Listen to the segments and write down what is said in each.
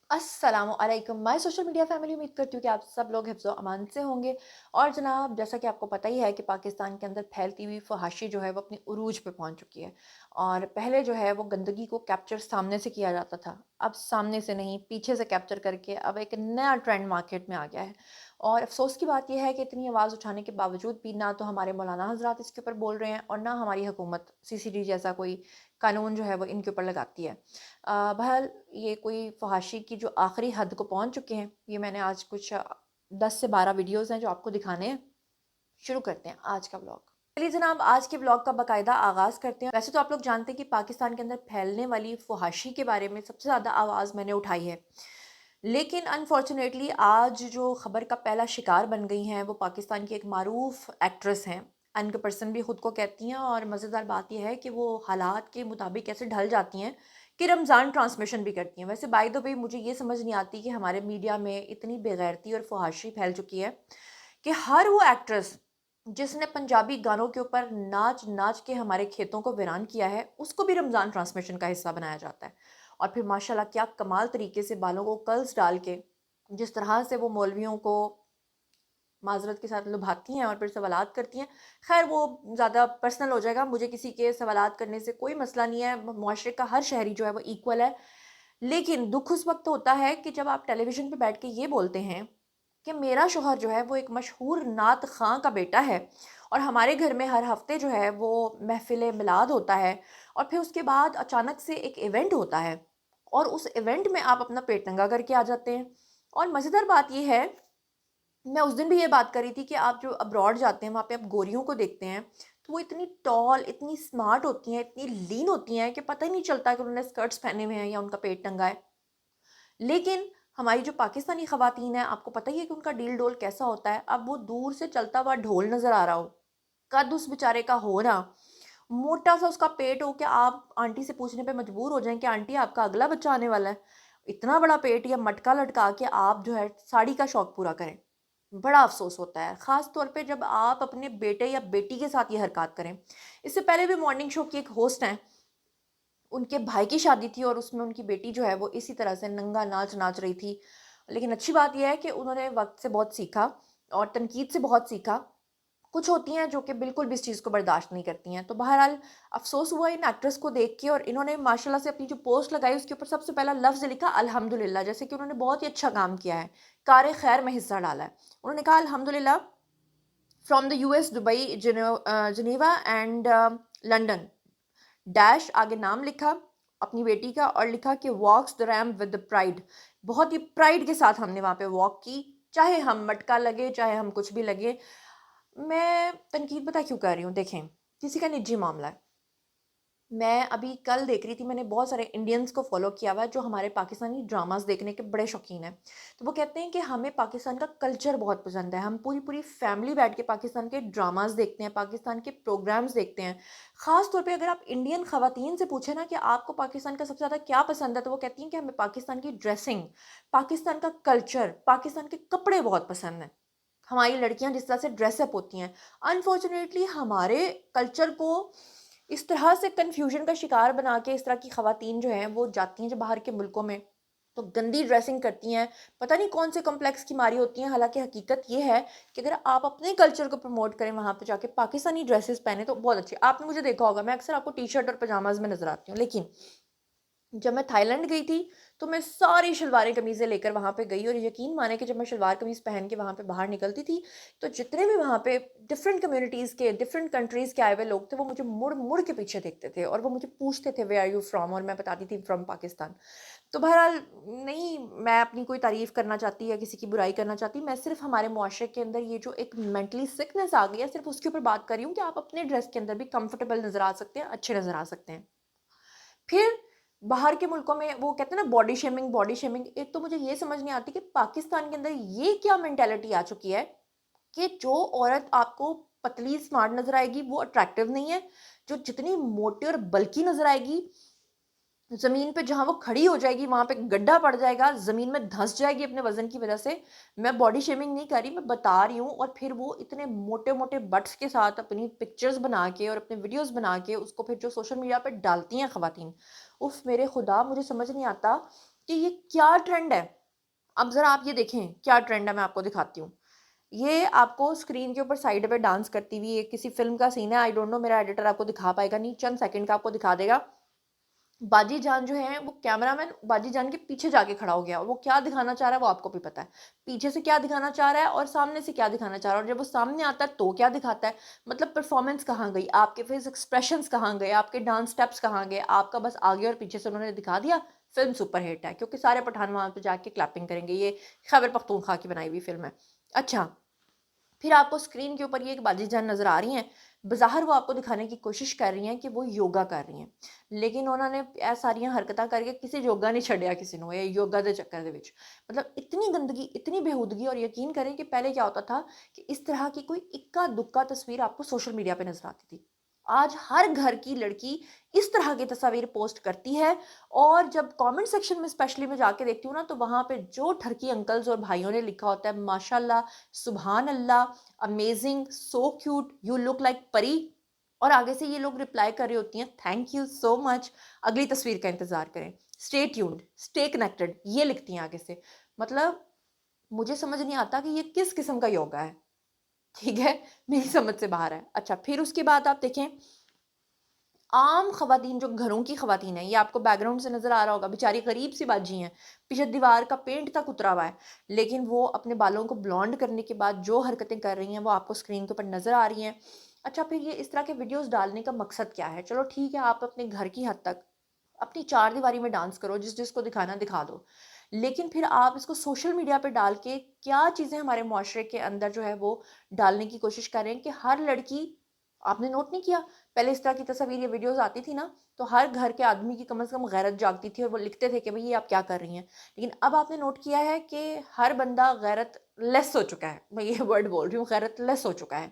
अस्सलाम वालेकुम my social media family. उम्मीद करती हूँ कि आप सब लोग हिफ्ज़ अमान से होंगे। और जनाब, जैसा कि आपको पता ही है कि पाकिस्तान के अंदर फैलती हुई फहाशी जो है वो अपनी उरूज पे पहुंच चुकी है। और पहले जो है वो गंदगी को कैप्चर सामने से किया जाता था, अब सामने से नहीं पीछे से कैप्चर करके अब एक नया ट्रेंड मार्केट में आ गया है। और अफसोस की बात यह है कि इतनी आवाज़ उठाने के बावजूद भी ना तो हमारे मौलाना हजरात इसके ऊपर बोल रहे हैं और ना हमारी हुकूमत CCD जैसा कोई कानून जो है वो इनके ऊपर लगाती है। बहरहाल, ये कोई फ़हाशी की जो आखिरी हद को पहुंच चुके हैं, ये मैंने आज कुछ 10 से 12 वीडियोज़ हैं जो आपको दिखाने हैं। शुरू करते हैं आज का व्लॉग। चलिए जनाब, आज के व्लॉग का बाकायदा आगाज़ करते हैं। वैसे तो आप लोग जानते हैं कि पाकिस्तान के अंदर फैलने वाली फ़हाशी के बारे में सबसे ज़्यादा आवाज़ मैंने उठाई है। लेकिन अनफॉर्चुनेटली आज जो ख़बर का पहला शिकार बन गई हैं वो पाकिस्तान की एक मारूफ एक्ट्रेस हैं। अनके पर्सन भी ख़ुद को कहती हैं, और मज़ेदार बात यह है कि वो हालात के मुताबिक ऐसे ढल जाती हैं कि रमज़ान ट्रांसमिशन भी करती हैं। वैसे बाय द वे मुझे ये समझ नहीं आती कि हमारे मीडिया में इतनी बेगैरती और फहाशी फैल चुकी है कि हर वो एक्ट्रेस जिसने पंजाबी गानों के ऊपर नाच नाच के हमारे खेतों को वीरान किया है, उसको भी रमज़ान ट्रांसमिशन का हिस्सा बनाया जाता है। और फिर माशाल्लाह क्या कमाल तरीके से बालों को कर्ल्स डाल के जिस तरह से वो मौलवियों को माज़रत के साथ लुभाती हैं और फिर सवालात करती हैं। ख़ैर वो ज़्यादा पर्सनल हो जाएगा, मुझे किसी के सवालात करने से कोई मसला नहीं है, मुआशरे का हर शहरी जो है वो इक्वल है। लेकिन दुःख उस वक़्त होता है कि जब आप टेलीविज़न पे बैठ के ये बोलते हैं कि मेरा शौहर जो है वो एक मशहूर नात ख़ां का बेटा है और हमारे घर में हर हफ़्ते जो है वो महफ़िल मिलाद होता है, और फिर उसके बाद अचानक से एक इवेंट होता है और उस इवेंट में आप अपना पेट नंगा करके आ जाते हैं। और मज़ेदार बात ये है, मैं उस दिन भी ये बात कर रही थी कि आप जो अब्रॉड जाते हैं वहाँ पे आप गोरियों को देखते हैं, तो वो इतनी टॉल, इतनी स्मार्ट होती हैं, इतनी लीन होती हैं कि पता ही नहीं चलता कि उन्होंने स्कर्ट्स पहने हुए हैं या उनका पेट नंगा है। लेकिन हमारी जो पाकिस्तानी ख़वातीन हैं, आपको पता ही है कि उनका डील डोल कैसा होता है। अब वो दूर से चलता हुआ ढोल नज़र आ रहा हो, कद उस बेचारे का हो ना, मोटा सा उसका पेट हो कि आप आंटी से पूछने पे मजबूर हो जाएं कि आंटी आपका अगला बच्चा आने वाला है। इतना बड़ा पेट या मटका लटका के आप जो है साड़ी का शौक पूरा करें। बड़ा अफ़सोस होता है, ख़ास तौर पे जब आप अपने बेटे या बेटी के साथ ये हरकत करें। इससे पहले भी मॉर्निंग शो की एक होस्ट हैं, उनके भाई की शादी थी और उसमें उनकी बेटी जो है वो इसी तरह से नंगा नाच नाच रही थी। लेकिन अच्छी बात ये है कि उन्होंने वक़्त से बहुत सीखा और तनकीद से बहुत सीखा। कुछ होती हैं जो कि बिल्कुल भी इस चीज़ को बर्दाश्त नहीं करती हैं। तो बहरहाल अफ़सोस हुआ इन एक्ट्रेस को देख के, और इन्होंने माशाल्लाह से अपनी जो पोस्ट लगाई उसके ऊपर सबसे पहला लफ्ज़ लिखा अल्हम्दुलिल्लाह, जैसे कि उन्होंने बहुत ही अच्छा काम किया है, कार खैर में हिस्सा डाला है। उन्होंने कहा अल्हम्दुलिल्लाह from the US, Dubai, Geneva and London dash आगे नाम लिखा अपनी बेटी का और लिखा कि walks the ramp with the pride. बहुत ही प्राइड के साथ हमने वहाँ पे वॉक की, चाहे हम मटका लगे चाहे हम कुछ भी लगे। मैं तनकीद पता क्यों कर रही हूँ, देखें, किसी का निजी मामला है। मैं अभी कल देख रही थी, मैंने बहुत सारे इंडियंस को फॉलो किया हुआ है जो हमारे पाकिस्तानी ड्रामास देखने के बड़े शौकीन हैं। तो वो कहते हैं कि हमें पाकिस्तान का कल्चर बहुत पसंद है, हम पूरी पूरी फैमिली बैठ के पाकिस्तान के ड्रामास देखते हैं, पाकिस्तान के प्रोग्राम्स देखते हैं। ख़ास तौर पे अगर आप इंडियन ख़वातीन से पूछे ना कि आपको पाकिस्तान का सबसे ज़्यादा क्या पसंद है, तो वो कहती हैं कि हमें पाकिस्तान की ड्रेसिंग, पाकिस्तान का कल्चर, पाकिस्तान के कपड़े बहुत पसंद हैं। हमारी लड़कियां जिस तरह से ड्रेसअप होती हैं, अनफॉर्चुनेटली हमारे कल्चर को इस तरह से कन्फ्यूजन का शिकार बना के इस तरह की खवातीन जो हैं वो जाती हैं जब बाहर के मुल्कों में, तो गंदी ड्रेसिंग करती हैं, पता नहीं कौन से कॉम्प्लेक्स की मारी होती हैं। हालांकि हकीकत ये है कि अगर आप अपने कल्चर को प्रमोट करें वहाँ पे जाके पाकिस्तानी ड्रेसेस पहने तो बहुत अच्छी। आपने मुझे देखा होगा, मैं अक्सर आपको टी शर्ट और पजामाज में नजर आती हूँ, लेकिन जब मैं थाईलैंड गई थी तो मैं सारी शलवारें कमीज़ें लेकर वहाँ पे गई, और यकीन माने कि जब मैं शलवार कमीज़ पहन के वहाँ पे बाहर निकलती थी, तो जितने भी वहाँ पे डिफरेंट कम्युनिटीज़ के, डिफरेंट कंट्रीज़ के आए हुए लोग थे, वो मुझे मुड़ मुड़ के पीछे देखते थे और वो मुझे पूछते थे वेयर आर यू फ्रॉम, और मैं बताती थी फ्रॉम पाकिस्तान। तो बहरहाल, नहीं मैं अपनी कोई तारीफ़ करना चाहती या किसी की बुराई करना चाहती, मैं सिर्फ हमारे मुआशरे के अंदर ये जो एक मेंटली सिकनेस आ गई है, सिर्फ उसके ऊपर बात कर रही हूँ कि आप अपने ड्रेस के अंदर भी कंफर्टेबल नज़र आ सकते हैं, अच्छे नज़र आ सकते हैं। फिर बाहर के मुल्कों में वो कहते हैं ना बॉडी शेमिंग, बॉडी शेमिंग, एक तो मुझे ये समझ नहीं आती कि पाकिस्तान के अंदर ये क्या मेंटालिटी आ चुकी है कि जो औरत आपको पतली स्मार्ट नजर आएगी वो अट्रैक्टिव नहीं है, जो जितनी मोटी और बल्की नजर आएगी, ज़मीन पे जहाँ वो खड़ी हो जाएगी वहाँ पे गड्ढा पड़ जाएगा, ज़मीन में धँस जाएगी अपने वज़न की वज़ह से। मैं बॉडी शेमिंग नहीं कर रही, मैं बता रही हूँ। और फिर वो इतने मोटे-मोटे बट्स के साथ अपनी पिक्चर्स बना के और अपने वीडियोज़ बना के उसको फिर जो सोशल मीडिया पे डालती हैं ख़वातीन। उफ़! मेरे खुदा, मुझे समझ नहीं आता کہ یہ کیا ٹرینڈ ہے. اب ذرا آپ یہ دیکھیں کیا ٹرینڈ ہے, میں آپ کو دکھاتی ہوں. یہ آپ کو اسکرین کے اوپر سائڈ پہ ڈانس کرتی ہوئی ایک کسی فلم کا سین ہے. آئی ڈونٹ نو میرا ایڈیٹر آپ کو دکھا پائے گا نہیں, چند سیکنڈ کا آپ کو دکھا دے گا. باجی جان جو ہے وہ کیمرہ مین باجی جان کے پیچھے جا کے کھڑا ہو گیا, اور وہ کیا دکھانا چاہ رہا ہے وہ آپ کو بھی پتا ہے, پیچھے سے کیا دکھانا چاہ رہا ہے اور سامنے سے کیا دکھانا چاہ رہا ہے, اور جب وہ سامنے آتا ہے تو کیا دکھاتا ہے. مطلب پرفارمنس کہاں گئی, آپ کے فیس ایکسپریشنز کہاں گئے, آپ کے ڈانس سٹیپس کہاں گئے, آپ کا بس آگے اور پیچھے سے انہوں نے دکھا دیا فلم سپر ہٹ ہے, کیونکہ سارے پٹھان وہاں پہ جا کے کلیپنگ کریں گے. یہ خیبر پختونخوا کی بنائی ہوئی فلم ہے. اچھا, پھر آپ کو اسکرین کے اوپر یہ ایک باجی جان نظر آ رہی ہیں, بظاہر وہ آپ کو دکھانے کی کوشش کر رہی ہیں کہ وہ یوگا کر رہی ہیں, لیکن انہوں نے ساریاں حرکتیں کر کے کسی یوگا نہیں چھڈیا کسی نے, یہ یوگا دے چکر دے وچ. مطلب اتنی گندگی, اتنی بےہودگی. اور یقین کریں کہ پہلے کیا ہوتا تھا کہ اس طرح کی کوئی اکا دکا تصویر آپ کو سوشل میڈیا پہ نظر آتی تھی. آج ہر گھر کی لڑکی اس طرح کی تصاویر پوسٹ کرتی ہے, اور جب کامنٹ سیکشن میں اسپیشلی میں جا کے دیکھتی ہوں نا, تو وہاں پہ جو ٹھرکی انکلز اور بھائیوں نے لکھا ہوتا ہے ماشاء اللہ, سبحان اللہ, amazing, so cute, you look like پری, اور آگے سے یہ لوگ رپلائی کر رہی ہوتی ہیں تھینک یو سو مچ, اگلی تصویر کا انتظار کریں, اسٹے ٹیونڈ, اسٹے کنیکٹڈ, یہ لکھتی ہیں آگے سے. مطلب مجھے سمجھ نہیں آتا کہ یہ کس قسم کا یوگا ہے. ٹھیک ہے, میری سمجھ سے باہر ہے. اچھا, پھر اس کے بعد آپ دیکھیں عام خواتین جو گھروں کی خواتین ہیں, یہ آپ کو بیک گراؤنڈ سے نظر آ رہا ہوگا, بیچاری غریب سی باجی ہیں, پیچھے دیوار کا پینٹ تک اترا ہوا ہے, لیکن وہ اپنے بالوں کو بلونڈ کرنے کے بعد جو حرکتیں کر رہی ہیں وہ آپ کو اسکرین کے اوپر نظر آ رہی ہیں. اچھا, پھر یہ اس طرح کے ویڈیوز ڈالنے کا مقصد کیا ہے؟ چلو ٹھیک ہے, آپ اپنے گھر کی حد تک اپنی چار دیواری میں ڈانس کرو, جس جس کو دکھانا دکھا دو, لیکن پھر آپ اس کو سوشل میڈیا پہ ڈال کے کیا چیزیں ہمارے معاشرے کے اندر جو ہے وہ ڈالنے کی کوشش کر رہے ہیں کہ ہر لڑکی, آپ نے نوٹ نہیں کیا پہلے اس طرح کی تصاویر یا ویڈیوز آتی تھی نا, تو ہر گھر کے آدمی کی کم از کم غیرت جاگتی تھی اور وہ لکھتے تھے کہ بھئی یہ آپ کیا کر رہی ہیں. لیکن اب آپ نے نوٹ کیا ہے کہ ہر بندہ غیرت لیس ہو چکا ہے, میں یہ ورڈ بول رہی ہوں, غیرت لیس ہو چکا ہے.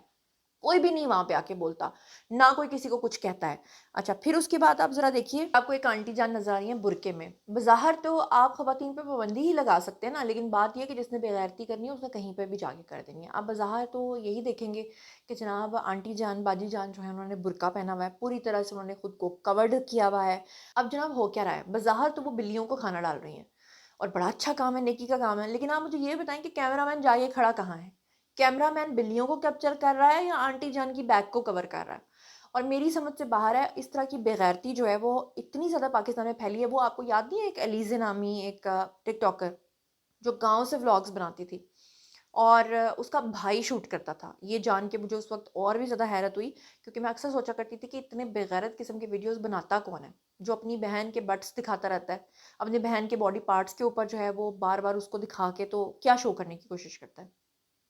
کوئی بھی نہیں وہاں پہ آ کے بولتا, نہ کوئی کسی کو کچھ کہتا ہے. اچھا, پھر اس کے بعد آپ ذرا دیکھیے, آپ کو ایک آنٹی جان نظر آ رہی ہیں برقعے میں. بظاہر تو آپ خواتین پہ پابندی ہی لگا سکتے ہیں نا, لیکن بات یہ ہے کہ جس نے بے غیرتی کرنی ہے اس نے کہیں پہ بھی جا کے کر دینی ہے. آپ بظاہر تو یہی دیکھیں گے کہ جناب آنٹی جان باجی جان جو ہے انہوں نے برقع پہنا ہوا ہے, پوری طرح سے انہوں نے خود کو کورڈ کیا ہوا ہے. اب جناب ہو کیا رہا ہے, بظاہر تو وہ بلیوں کو کھانا ڈال رہی ہیں, اور بڑا اچھا کام ہے, نیکی کا کام ہے, لیکن آپ مجھے یہ بتائیں کہ کیمرہ مین جا کے کھڑا کہاں ہے؟ کیمرہ مین بلیوں کو کیپچر کر رہا ہے یا آنٹی جان کی بیک کو کور کر رہا ہے؟ اور میری سمجھ سے باہر ہے. اس طرح کی بے غیرتی جو ہے وہ اتنی زیادہ پاکستان میں پھیلی ہے. وہ آپ کو یاد نہیں ہے ایک علیزہ نامی ایک ٹک ٹاکر جو گاؤں سے ولاگز بناتی تھی, اور اس کا بھائی شوٹ کرتا تھا؟ یہ جان کے مجھے اس وقت اور بھی زیادہ حیرت ہوئی, کیونکہ میں اکثر سوچا کرتی تھی کہ اتنے بے غیرت قسم کے ویڈیوز بناتا کون ہے جو اپنی بہن کے بٹس دکھاتا رہتا ہے, اپنی بہن کے باڈی پارٹس کے اوپر جو ہے وہ بار بار اس کو دکھا کے تو کیا شو کرنے کی کوشش کرتا ہے.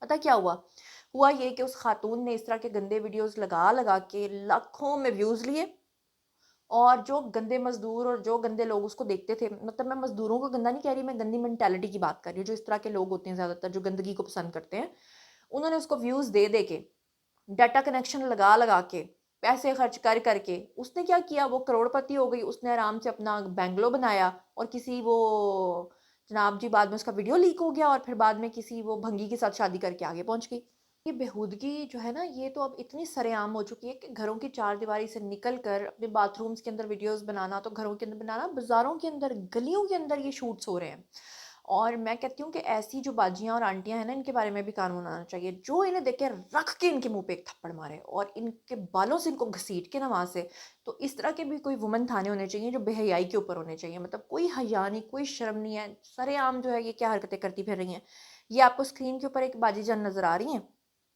پتہ کیا ہوا یہ کہ اس خاتون نے اس طرح کے گندے ویڈیوز لگا لگا کے لاکھوں میں ویوز لیے, اور جو گندے مزدور اور جو گندے لوگ اس کو دیکھتے تھے, مطلب میں مزدوروں کو گندا نہیں کہہ رہی, میں گندی مینٹیلٹی کی بات کر رہی ہوں, جو اس طرح کے لوگ ہوتے ہیں زیادہ تر جو گندگی کو پسند کرتے ہیں, انہوں نے اس کو ویوز دے دے کے, ڈیٹا کنیکشن لگا لگا کے, پیسے خرچ کر کر کے, اس نے کیا کیا, وہ کروڑ پتی ہو گئی. اس نے آرام سے اپنا بینگلو بنایا, اور کسی وہ جناب جی بعد میں اس کا ویڈیو لیک ہو گیا, اور پھر بعد میں کسی وہ بھنگی کے ساتھ شادی کر کے آگے پہنچ گئی. یہ بےہودگی جو ہے نا, یہ تو اب اتنی سرے عام ہو چکی ہے کہ گھروں کی چار دیواری سے نکل کر اپنے باتھ رومز کے اندر ویڈیوز بنانا, تو گھروں کے اندر بنانا, بازاروں کے اندر, گلیوں کے اندر یہ شوٹس ہو رہے ہیں. اور میں کہتی ہوں کہ ایسی جو باجیاں اور آنٹیاں ہیں نا, ان کے بارے میں بھی قانون آنا چاہیے, جو انہیں دیکھ کے رکھ کے ان کے منہ پہ ایک تھپڑ مارے, اور ان کے بالوں سے ان کو گھسیٹ کے نا وہاں سے. تو اس طرح کے بھی کوئی وومن تھانے ہونے چاہیے جو بے حیائی کے اوپر ہونے چاہیے. مطلب کوئی حیا نہیں, کوئی شرم نہیں ہے, سرے عام جو ہے یہ کیا حرکتیں کرتی پھر رہی ہیں. یہ آپ کو اسکرین کے اوپر ایک باجی جان نظر آ رہی ہیں,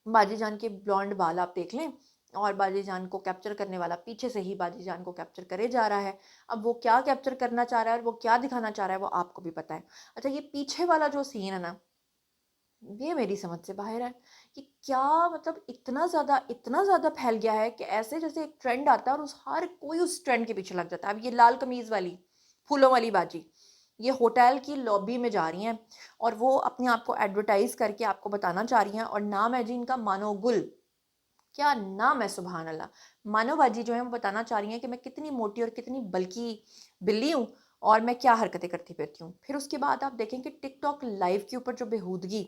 باجی جان کے بلونڈ بال آپ دیکھ لیں, اور باجی جان کو کیپچر کرنے والا پیچھے سے ہی باجی جان کو کیپچر کرے جا رہا ہے. اب وہ کیا کیپچر کرنا چاہ رہا ہے اور وہ کیا دکھانا چاہ رہا ہے وہ آپ کو بھی پتہ ہے. اچھا, یہ پیچھے والا جو سین ہے نا, یہ میری سمجھ سے باہر ہے. کہ کیا مطلب اتنا زیادہ پھیل گیا ہے کہ ایسے جیسے ایک ٹرینڈ آتا ہے اور ہر کوئی اس ٹرینڈ کے پیچھے لگ جاتا ہے. اب یہ لال قمیض والی پھولوں والی باجی, یہ ہوٹل کی لابی میں جا رہی ہیں, اور وہ اپنے آپ کو ایڈورٹائز کر کے آپ کو بتانا چاہ رہی ہیں, اور نام ہے جی ان کا مانو گل. کیا نام ہے, سبحان اللہ. مانو باجی جو ہے وہ بتانا چاہ رہی ہیں کہ میں کتنی موٹی اور کتنی بلکی بلی ہوں, اور میں کیا حرکتیں کرتی پھرتی ہوں. پھر اس کے بعد آپ دیکھیں کہ ٹک ٹاک لائیو کے اوپر جو بےہودگی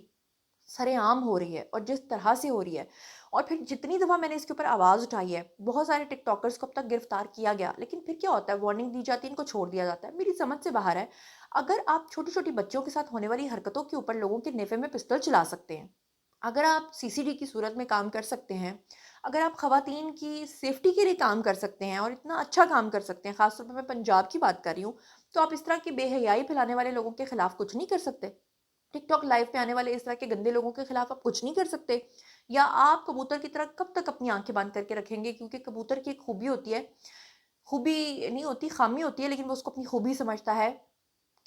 सरेआम हो रही है और जिस तरह से हो रही है, और फिर जितनी दफ़ा मैंने इसके ऊपर आवाज़ उठाई है, बहुत सारे टिकटॉकर्स को अब तक गिरफ्तार किया गया, लेकिन फिर क्या होता है, वार्निंग दी जाती है, इनको छोड़ दिया जाता है। मेरी समझ से बाहर है, अगर आप छोटी-छोटी बच्चों के साथ होने वाली हरकतों के ऊपर लोगों के नेफे में पिस्तौल चला सकते हैं, अगर आप सीसीडी की सूरत में काम कर सकते हैं, अगर आप ख़वातीन की सेफ्टी के लिए काम कर सकते हैं और इतना अच्छा काम कर सकते हैं, ख़ास तौर पे मैं पंजाब की बात कर रही हूँ, तो आप इस तरह की बेहयाई फैलाने वाले लोगों के खिलाफ कुछ नहीं कर सकते? टिकटॉक लाइव पे आने वाले इस तरह के गंदे लोगों के खिलाफ आप कुछ नहीं कर सकते? या आप कबूतर की तरह कब तक अपनी आँखें बंद करके रखेंगे? क्योंकि कबूतर की एक खूबी होती है, खूबी नहीं होती, ख़ामी होती है, लेकिन वो उसको अपनी खूबी समझता है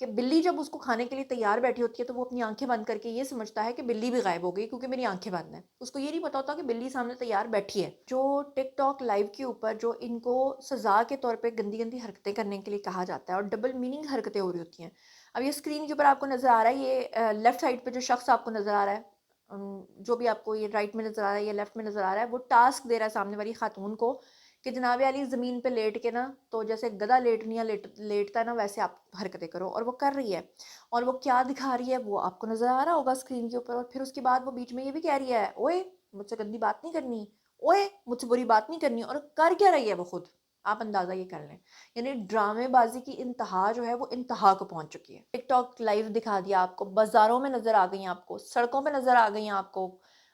कि बिल्ली जब उसको खाने के लिए तैयार बैठी होती है, तो वो अपनी आँखें बंद करके ये समझता है कि बिल्ली भी गायब हो गई क्योंकि मेरी आँखें बंद हैं। उसको ये नहीं पता होता कि बिल्ली सामने तैयार बैठी है। जो टिकटॉक लाइव के ऊपर जो इनको सज़ा के तौर पे गंदी-गंदी हरकतें करने के लिए कहा जाता है और डबल मीनिंग हरकतें हो रही होती हैं। अब ये स्क्रीन के ऊपर आपको नज़र आ रहा है, ये लेफ्ट साइड पे जो शख्स आपको नज़र आ रहा है, जो भी आपको ये राइट में नज़र आ रहा है या लेफ्ट में नज़र आ रहा है, वो टास्क दे रहा है सामने वाली खातून को कि जनाब अली ज़मीन पे लेट के ना, तो जैसे गधा लेटनिया लेटता है ना, वैसे आप हरकतें करो, और वो कर रही है। और वो क्या दिखा रही है वो आपको नज़र आ रहा होगा स्क्रीन के ऊपर, और फिर उसके बाद वो बीच में ये भी कह रही है, ओए मुझसे गंदी बात नहीं करनी, ओए मुझसे बुरी बात नहीं करनी, और कर क्या रही है वो खुद, आप अंदाज़ा ये कर लें। यानी ड्रामेबाजी की इंतहा जो है वो इंतहा को पहुंच चुकी है। टिकटॉक लाइव दिखा दिया आपको, बाज़ारों में नज़र आ गई हैं आपको, सड़कों पे नज़र आ गई हैं आपको,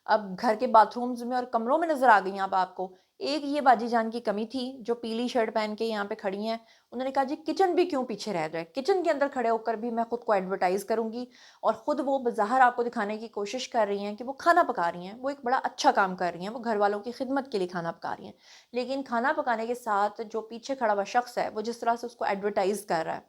अब घर के बाथरूम्स में और कमरों में नज़र आ गई हैं अब आपको। एक ये बाजी जान की कमी थी जो पीली शर्ट पहन के यहाँ पे खड़ी हैं, उन्होंने कहा जी किचन भी क्यों पीछे रह जाए, किचन के अंदर खड़े होकर भी मैं खुद को एडवर्टाइज़ करूँगी, और ख़ुद वो बज़ाहिर आपको दिखाने की कोशिश कर रही हैं कि वो खाना पका रही हैं, वो एक बड़ा अच्छा काम कर रही हैं, वो घर वालों की खिदमत के लिए खाना पका रही हैं। लेकिन खाना पकाने के साथ जो पीछे खड़ा हुआ शख्स है, वो जिस तरह से उसको एडवर्टाइज़ कर रहा है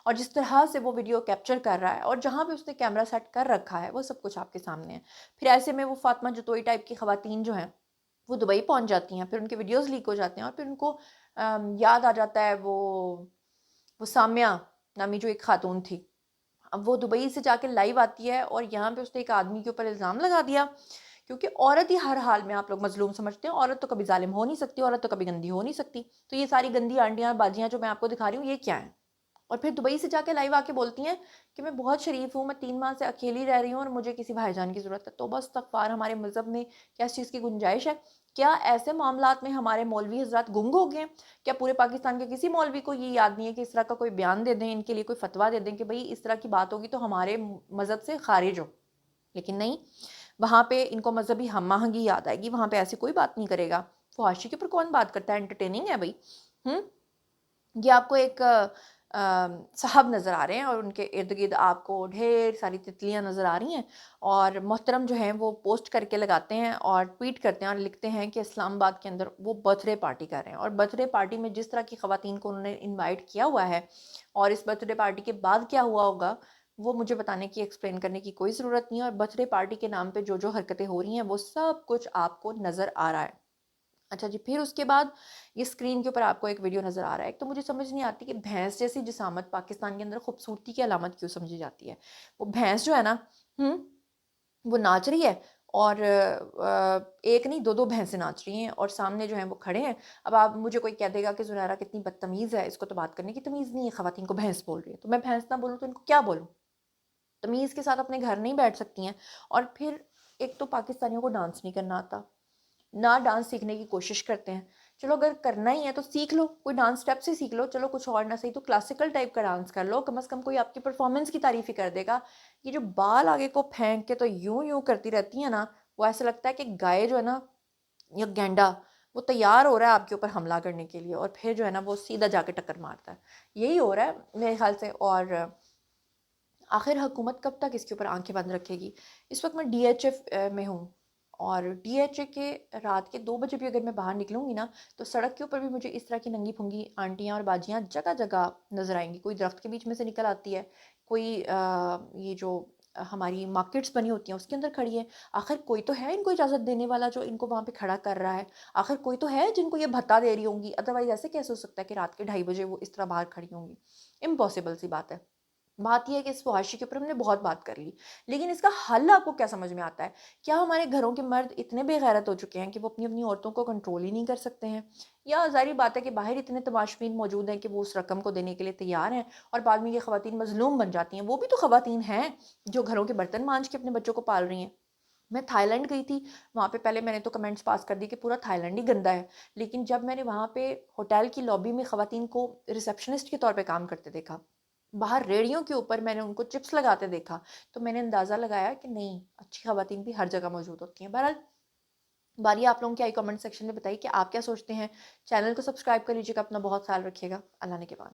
और जिस तरह से वो वीडियो कैप्चर कर रहा है और जहाँ पे उसने कैमरा सेट कर रखा है, वो सब कुछ आपके सामने है। फिर ऐसे में वो फातिमा जतोई टाइप की ख़वातीन जो हैं, वो दुबई पहुँच जाती हैं, फिर उनके वीडियोज़ लीक हो जाते हैं, और फिर उनको याद आ जाता है वो साम्या नामी जो एक खातून थी। अब वो दुबई से जाके लाइव आती है और यहाँ पे उसने एक आदमी के ऊपर इल्ज़ाम लगा दिया, क्योंकि औरत ही हर हाल में आप लोग मज़लूम समझते हैं, औरत तो कभी ज़ालिम हो नहीं सकती, औरत तो कभी गंदी हो नहीं सकती। तो ये सारी गंदी आंटियाँ, बाजियाँ जो मैं आपको दिखा रही हूँ, ये क्या हैं? और फिर दुबई से जाके लाइव आके बोलती हैं कि मैं बहुत शरीफ हूँ, मैं 3 माह से अकेली रह रही हूँ और मुझे किसी भाईजान की ज़रूरत है। तौबा इस्तग़फ़ार, हमारे मज़हब में क्या इस चीज़ की गुंजाइश है? क्या ऐसे मामलात में हमारे मौलवी हज़रात गुंग हो गए हैं? क्या पूरे पाकिस्तान के किसी मौलवी को ये याद नहीं है कि इस तरह का कोई बयान दे दें, इनके लिए कोई फ़तवा दे दें कि भई इस तरह की बात होगी तो हमारे मज़हब से ख़ारिज हो? लेकिन नहीं, वहाँ पे इनको मज़हबी हम-आहंगी याद आएगी, वहाँ पे ऐसी कोई बात नहीं करेगा। फ़हाशी के ऊपर कौन बात करता है? एंटरटेनिंग है भई। हुँ? ये आपको एक साहब नज़र आ रहे हैं और उनके इर्द-गिर्द आपको ढेर सारी तितलियाँ नज़र आ रही हैं, और मोहतरम जो हैं वो पोस्ट करके लगाते हैं और ट्वीट करते हैं और लिखते हैं कि इस्लामाबाद के अंदर वो बर्थडे पार्टी कर रहे हैं, और बर्थडे पार्टी में जिस तरह की ख़वातीन को उन्होंने इनवाइट किया हुआ है और इस बर्थडे पार्टी के बाद क्या हुआ होगा, वो मुझे बताने की, एक्सप्लेन करने की कोई ज़रूरत नहीं है, और बर्थडे पार्टी के नाम पे जो-जो हरकतें हो रही हैं वो सब कुछ आपको नज़र आ रहा है। अच्छा जी, फिर उसके बाद ये स्क्रीन के ऊपर आपको एक वीडियो नज़र आ रहा है। एक तो मुझे समझ नहीं आती कि भैंस जैसी जिसामत पाकिस्तान के अंदर खूबसूरती की अलामत क्यों समझी जाती है। वो भैंस जो है ना, हुँ, वो नाच रही है, और एक नहीं 2-2 भैंसें नाच रही हैं और सामने जो हैं वो खड़े हैं। अब आप मुझे कोई कह देगा कि ज़ुनैरा कितनी बदतमीज़ है, इसको तो बात करने की तमीज़ नहीं है, ख़वातीन को भैंस बोल रही है। तो मैं भैंस ना बोलूँ तो इनको क्या बोलूँ? तमीज़ के साथ अपने घर नहीं बैठ सकती हैं। और फिर एक तो पाकिस्तानियों को डांस नहीं करना आता, ना डांस सीखने की कोशिश करते हैं। चलो अगर करना ही है तो सीख लो, कोई डांस स्टेप से सीख लो, चलो कुछ और ना सही तो क्लासिकल टाइप का डांस कर लो, कम से कम कोई आपकी परफॉर्मेंस की तारीफ़ ही कर देगा। ये जो बाल आगे को फेंक के तो यूँ-यूँ करती रहती हैं ना, वो ऐसा लगता है कि गाय जो है ना, या गैंडा, वो तैयार हो रहा है आपके ऊपर हमला करने के लिए, और फिर जो है ना वो सीधा जाके टक्कर मारता है। यही हो रहा है मेरे ख़्याल से। और आखिर हुकूमत कब तक इसके ऊपर आंखें बंद रखेगी? इस वक्त मैं डीएचएफ में हूँ, और डीएचए के रात के 2 बजे भी अगर मैं बाहर निकलूँगी ना, तो सड़क के ऊपर भी मुझे इस तरह की नंगी-पुंगी आंटियाँ और बाजियाँ जगह-जगह नज़र आएँगी। कोई दरख्त के बीच में से निकल आती है, कोई ये जो हमारी मार्केट्स बनी होती हैं उसके अंदर खड़ी है। आखिर कोई तो है इनको इजाज़त देने वाला जो इनको वहाँ पे खड़ा कर रहा है। आखिर कोई तो है जिनको ये भत्ता दे रही होंगी, अदरवाइज़ ऐसे कैसे हो सकता है कि रात के 2:30 बजे वो इस तरह बाहर खड़ी होंगी? इम्पॉसिबल सी बात है। बात ये है कि इस फ़हाशी के ऊपर हमने बहुत बात कर ली, लेकिन इसका हल आपको क्या समझ में आता है? क्या हमारे घरों के मर्द इतने बेगैरत हो चुके हैं कि वो अपनी-अपनी औरतों को कंट्रोल ही नहीं कर सकते हैं? या ज़ाहिर बात है कि बाहर इतने तमाशबीन मौजूद हैं कि वो उस रकम को देने के लिए तैयार हैं, और बाद में ये ख़वातीन मज़लूम बन जाती हैं। वो भी तो ख़वातीन हैं, जो घरों के बर्तन मांज के अपने बच्चों को पाल रही हैं। मैं थाईलैंड गई थी, वहाँ पे पहले मैंने तो कमेंट्स पास कर दिए कि पूरा थाईलैंड ही गंदा है। लेकिन जब मैंने वहाँ पे होटल की लॉबी में ख़वातीन को रिसेप्शनिस्ट के तौर पे काम करते देखा, बाहर रेहड़ियों के ऊपर मैंने उनको चिप्स लगाते देखा, तो मैंने अंदाज़ा लगाया कि नहीं, अच्छी ख़वातीन भी हर जगह मौजूद होती हैं। बहरहाल, बारी आप लोगों की आई कमेंट सेक्शन में बताइए कि आप क्या सोचते हैं। चैनल को सब्सक्राइब कर लीजिएगा, अपना बहुत ख़्याल रखिएगा। अल्लाह ने के बाद।